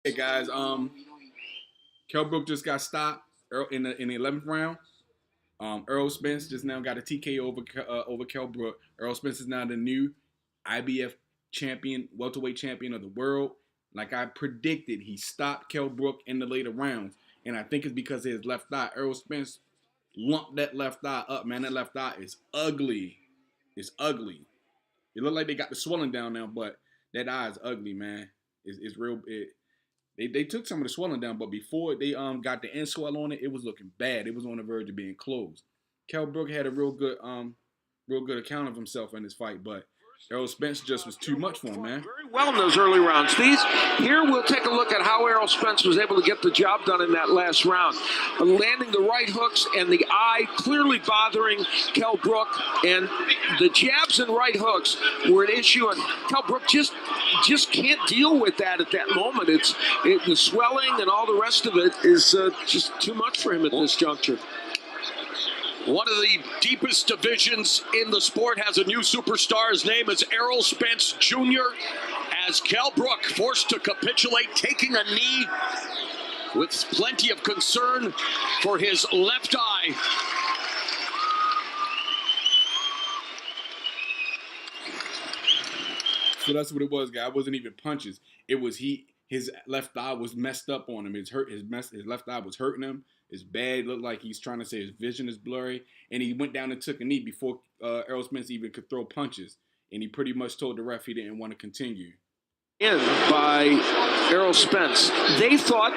Hey guys, Kell Brook just got stopped in the 11th round. Earl Spence just now got a TKO over Kell Brook. Earl Spence is now the new IBF champion, welterweight champion of the world. Like I predicted, he stopped Kell Brook in the later rounds, and I think it's because of his left eye. Earl Spence lumped that left eye up, man. That left eye is ugly. It's ugly. It looked like they got the swelling down now, but that eye is ugly, man. It's real. They took some of the swelling down, but before they got the end swell on it, it was looking bad. It was on the verge of being closed. Kell Brook had a real good account of himself in this fight, but Errol Spence just was too much for him, man. Very well in those early rounds. Here we'll take a look at how Errol Spence was able to get the job done in that last round. Landing the right hooks and the eye clearly bothering Kell Brook, and the jabs and right hooks were an issue, and Kell Brook just can't deal with that at that moment. The swelling and all the rest of it is just too much for him at this juncture. One of the deepest divisions in the sport has a new superstar. His name is Errol Spence Jr. As Kell Brook forced to capitulate, taking a knee with plenty of concern for his left eye. So that's what it was, guy. It wasn't even punches. It was his left eye was messed up on him. His left eye was hurting him. It's bad. It looked like he's trying to say his vision is blurry. And he went down and took a knee before Errol Spence even could throw punches. And he pretty much told the ref he didn't want to continue. In by Errol Spence.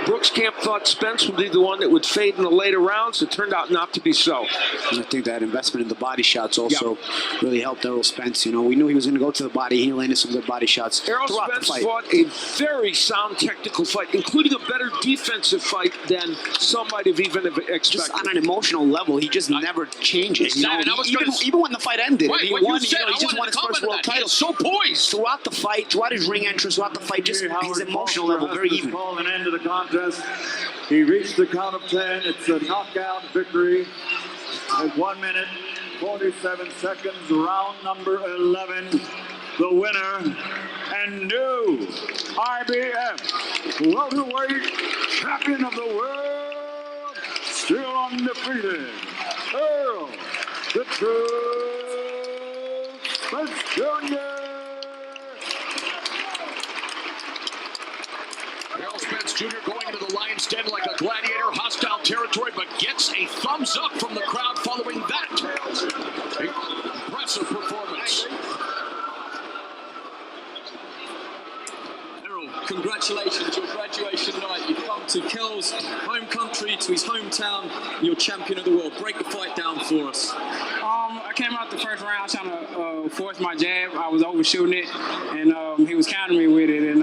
Brooks camp thought Spence would be the one that would fade in the later rounds. It turned out not to be so. I think that investment in the body shots also really helped Errol Spence. You know, we knew he was going to go to the body. He landed some good body shots. Errol Spence fought a very sound technical fight, including a better defensive fight than some might have even expected. Just on an emotional level, he just never changes. Exactly. You know, even when the fight ended, right, he won. He just won his first world title. So poised Throughout the fight, throughout his ring entrance, throughout the fight, just his emotional level very even. Called an end to the contest. He reached the count of 10. It's a knockout victory at 1 minute, 47 seconds, round number 11. The winner and new IBF welterweight champion of the world, still undefeated, Errol the True Spence Jr. Errol Spence Jr. going into the lion's den like a gladiator, hostile territory, but gets a thumbs up from the crowd following that impressive performance. Errol, congratulations, your graduation night. You've come to Kell's home country, to his hometown, and you're champion of the world. Break the fight down for us. I came out the first round trying to force my jab. I was overshooting it, and he was countering me with it. And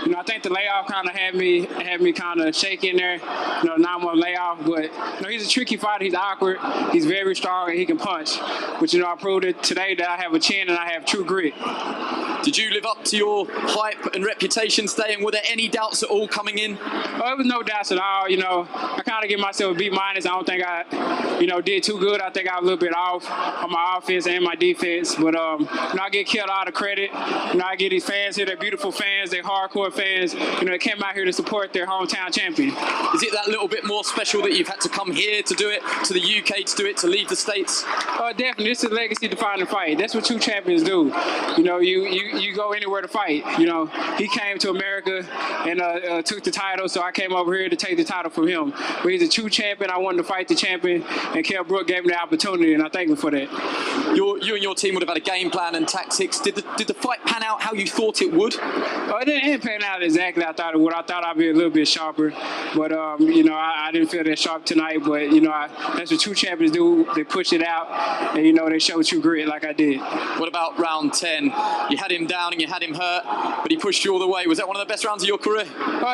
you know, I think the layoff kind of had me kind of shaking there. You know, 9-1 layoff. But you know, he's a tricky fighter. He's awkward. He's very strong, and he can punch. But you know, I proved it today that I have a chin and I have true grit. Did you live up to your hype and reputation today? And were there any doubts at all coming in? There was no doubts at all. You know, I kind of give myself a B-. I don't think I, you know, did too good. I think I was a little bit off on my offense and my defense. But you know, I get Kell all the credit. You know, I get these fans here. They're beautiful fans. They're hardcore fans. You know, they came out here to support their hometown champion. Is it that little bit more special that you've had to come here to do it, to the UK to do it, to leave the States? Definitely. This is a legacy-defining fight. That's what true champions do. You know, you go anywhere to fight. You know, he came to America and took the title, so I came over here to take the title from him. But he's a true champion. I wanted to fight the champion, and Kell Brook gave me the opportunity, and I thank him for that. You and your team would have had a game plan and tactics. Did the fight pan out how you thought it would? It didn't pan out exactly how I thought it would. I thought I'd be a little bit sharper, but you know, I didn't feel that sharp tonight. But you know, that's what true champions do. They push it out, and you know, they show true grit like I did. What about round 10? You had him down and you had him hurt, but he pushed you all the way. Was that one of the best rounds of your career?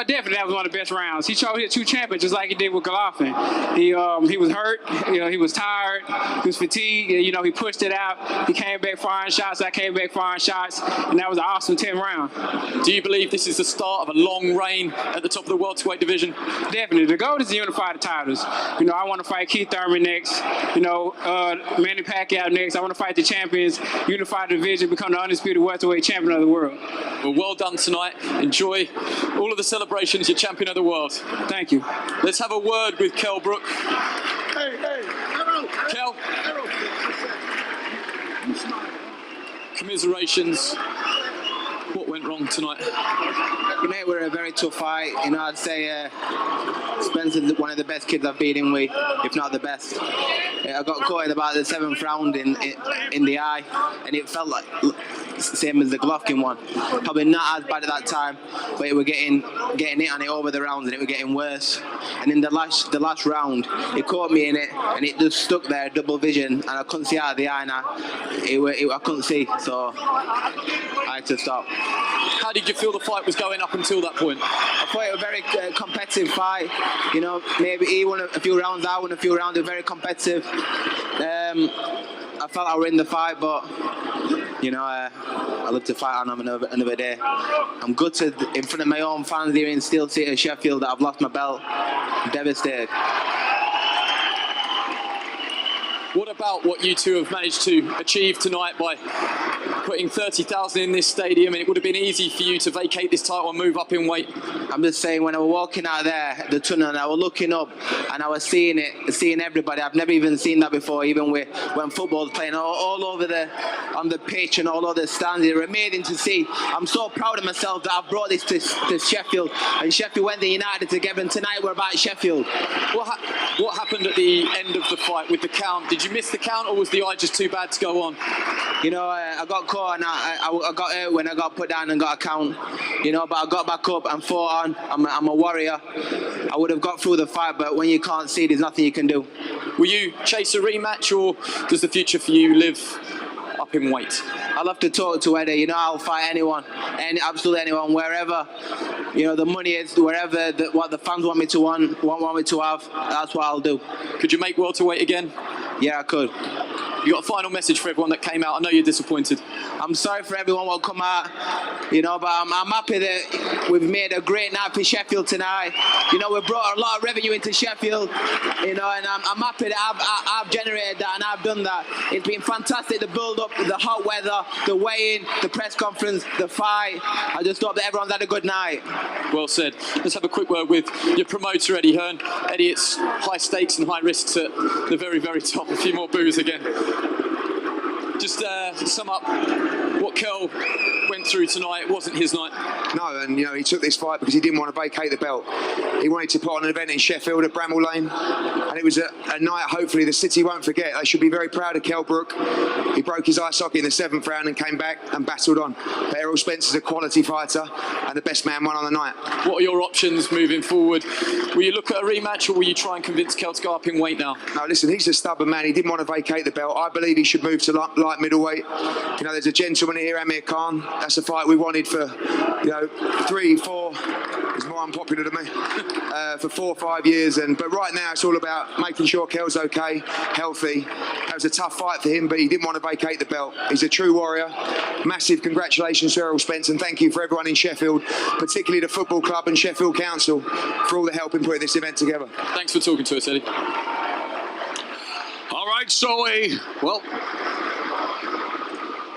Definitely, that was one of the best rounds. He showed he a true champion, just like he did with Golovkin. He was hurt. You know, he was tired. He was fatigued. You know, he pushed it out. He came back firing shots. I came back firing shots, and that was an awesome 10th round. Do you believe this is the start of a long reign at the top of the welterweight division? Definitely. The goal is to unify the titles. You know, I want to fight Keith Thurman next. You know, Manny Pacquiao next. I want to fight the champions, unify the division, become the undisputed welterweight champion of the world. Well done tonight. Enjoy all of the celebrations. You're champion of the world. Thank you. Let's have a word with Kell Brook. Kell. Commiserations. What went wrong tonight? Tonight we're a very tough fight. You know, I'd say Spence is one of the best kids I've been in with, if not the best. I got caught in about the 7th round in the eye, and it felt like same as the Golovkin one. Probably not as bad at that time, but it was getting hit on it over the rounds, and it was getting worse. And in the last round, it caught me in it, and it just stuck there, double vision, and I couldn't see out of the eye now. I couldn't see, so I had to stop. How did you feel the fight was going up until that point? I thought it was a very competitive fight. You know, maybe he won a few rounds, I won a few rounds. It was very competitive. I felt I was in the fight, but you know, I love to fight on another day. I'm gutted in front of my own fans here in Steel City, Sheffield, that I've lost my belt. I'm devastated. What about what you two have managed to achieve tonight by putting 30,000 in this stadium, and it would have been easy for you to vacate this title and move up in weight? I'm just saying, when I was walking out there, the tunnel, and I was looking up and I was seeing everybody. I've never even seen that before, even when football was playing all over on the pitch and all over the stands. It was amazing to see. I'm so proud of myself that I've brought this to Sheffield, and Sheffield went the United together, and tonight we're about Sheffield. What happened at the end of the fight with the count? Did you miss the count, or was the eye just too bad to go on? You know, I got caught, and I got hurt when I got put down and got a count. You know, but I got back up and fought on. I'm a warrior. I would have got through the fight, but when you can't see, there's nothing you can do. Will you chase a rematch, or does the future for you live up in weight? I'll have to talk to Eddie. You know, I'll fight anyone, absolutely anyone, wherever. You know, the money is, wherever what the fans want me to want me to have. That's what I'll do. Could you make welterweight again? Yeah, I could. You got a final message for everyone that came out? I know you're disappointed. I'm sorry for everyone who come out, you know, but I'm happy that we've made a great night for Sheffield tonight. You know, we've brought a lot of revenue into Sheffield, you know, and I'm happy that I've generated that and I've done that. It's been fantastic, the build-up, the hot weather, the weigh-in, the press conference, the fight. I just hope that everyone's had a good night. Well said. Let's have a quick word with your promoter, Eddie Hearn. Eddie, it's high stakes and high risks at the very, very top. A few more boos again. Just sum up what Kell went through tonight. It wasn't his night. No, and you know, he took this fight because he didn't want to vacate the belt. He wanted to put on an event in Sheffield at Bramall Lane, and it was a night hopefully the city won't forget. They should be very proud of Kell Brook. He broke his eye socket in the 7th round and came back and battled on. But Errol Spence is a quality fighter, and the best man won on the night. What are your options moving forward? Will you look at a rematch, or will you try and convince Kell to go up in weight now? No, listen, he's a stubborn man. He didn't want to vacate the belt. I believe he should move to light middleweight. You know, there's a gentleman here, Amir Khan. That's a fight we wanted for, you know, 3, 4. He's more unpopular than me. For 4 or 5 years, but right now it's all about making sure Kell's okay, healthy. That was a tough fight for him, but he didn't want to vacate the belt. He's a true warrior. Massive congratulations to Errol Spence, and thank you for everyone in Sheffield, particularly the football club and Sheffield Council, for all the help in putting this event together. Thanks for talking to us, Eddie. All right, so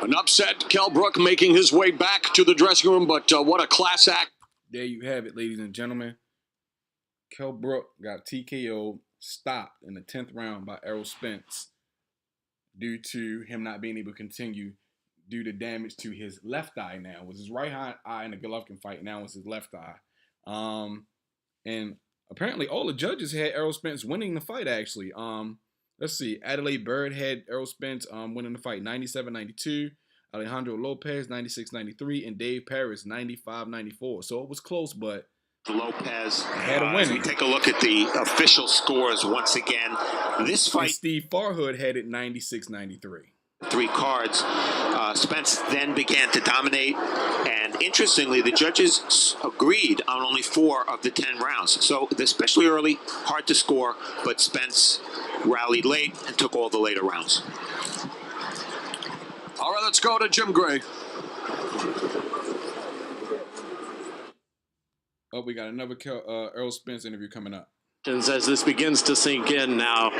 an upset. Kell Brook making his way back to the dressing room, but what a class act. There you have it, ladies and gentlemen. Kell Brook got TKO stopped in the 10th round by Errol Spence due to him not being able to continue due to damage to his left eye now. It was his right eye in the Golovkin fight. Now it's his left eye. And apparently all the judges had Errol Spence winning the fight, actually. Let's see. Adelaide Bird had Errol Spence winning the fight 97-92. Alejandro Lopez 96-93. And Dave Paris 95-94. So it was close, but Lopez had a win. As we take a look at the official scores once again. This fight, and Steve Farhood had it 96-93. 3 cards. Spence then began to dominate, and interestingly, the judges agreed on only 4 of the 10 rounds. So, especially early, hard to score, but Spence rallied late and took all the later rounds. All right, let's go to Jim Gray. Oh, we got another Errol Spence interview coming up. As this begins to sink in now,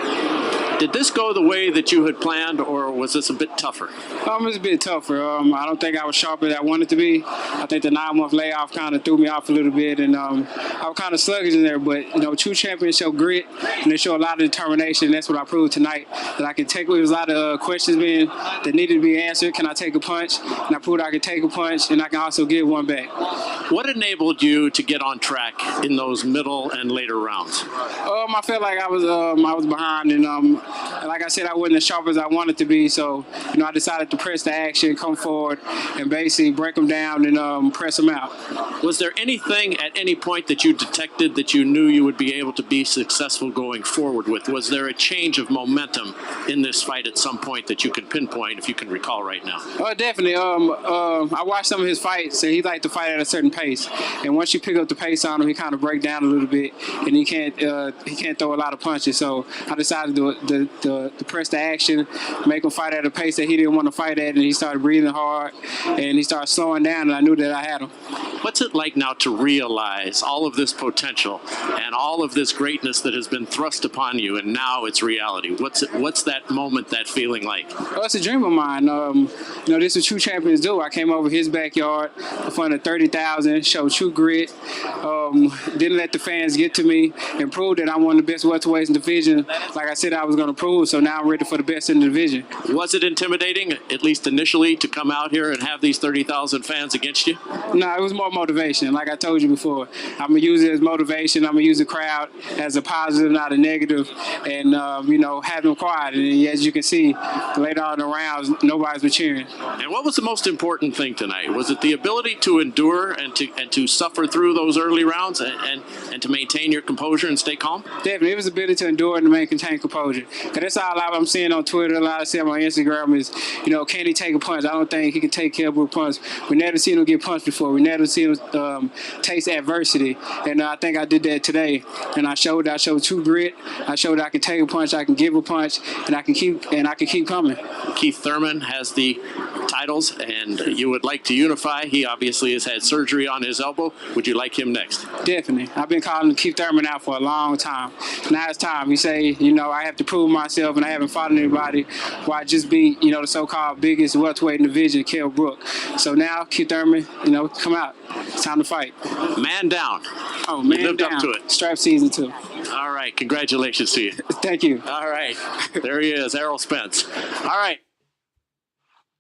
did this go the way that you had planned, or was this a bit tougher? It's a bit tougher. I don't think I was sharp as I wanted to be. I think the 9-month layoff kind of threw me off a little bit, and I was kind of sluggish in there. But true champions show grit, and they show a lot of determination. That's what I proved tonight. That I can take. There was a lot of questions that needed to be answered. Can I take a punch? And I proved I could take a punch, and I can also give one back. What enabled you to get on track in those middle and later rounds? I felt like I was behind, and like I said, I wasn't as sharp as I wanted to be. So, I decided to press the action, come forward, and basically break them down and press them out. Was there anything at any point that you detected that you knew you would be able to be successful going forward with? Was there a change of momentum in this fight at some point that you can pinpoint, if you can recall right now? Definitely. I watched some of his fights, and he liked to fight at a certain pace. And once you pick up the pace on him, he kind of break down a little bit, and he can't throw a lot of punches. So I decided to press the action, make him fight at a pace that he didn't want to fight at, and he started breathing hard, and he started slowing down, and I knew that I had him. What's it like now to realize all of this potential and all of this greatness that has been thrust upon you, and now it's reality? What's that moment, that feeling like? Well, it's a dream of mine. This is what true champions do. I came over his backyard in front of 30,000, showed true grit, didn't let the fans get to me, and proved that I'm one of the best welterweights in the division. Like I said, I was going to prove, so now I'm ready for the best in the division. Was it intimidating, at least initially, to come out here and have these 30,000 fans against you? No, it was more motivation. Like I told you before, I'm going to use it as motivation. I'm going to use the crowd as a positive, not a negative, and, have them quiet. And as you can see, later on in the rounds, nobody's been cheering. And what was the most important thing tonight? Was it the ability to endure and to suffer through those early rounds and to maintain your composure and stay calm? Definitely. It was the ability to endure and to maintain composure. Because that's all I'm seeing on Twitter, a lot I see on my Instagram is, can he take a punch? I don't think he can take care of a punch. We never seen him get punched before. We never seen him taste adversity. And I think I did that today. And I showed true grit. I showed I can take a punch, I can give a punch, and I can keep coming. Keith Thurman has the titles, and you would like to unify. He obviously has had surgery on his elbow. Would you like him next? Definitely. I've been calling Keith Thurman out for a long time. Now it's time. You say, I have to prove myself, and I haven't fought anybody where I just beat, the so-called biggest welterweight in the division, Kell Brook. So now, Keith Thurman, come out. It's time to fight. Man down. Oh, man you lived down. up to it. Strap season 2. All right. Congratulations to you. Thank you. All right. There he is, Errol Spence. All right.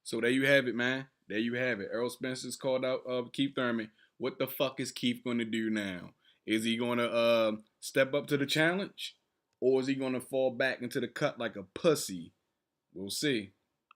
So there you have it, man. There you have it. Errol Spence is called out of Keith Thurman. What the fuck is Keith going to do now? Is he going to step up to the challenge? Or is he going to fall back into the cut like a pussy? We'll see.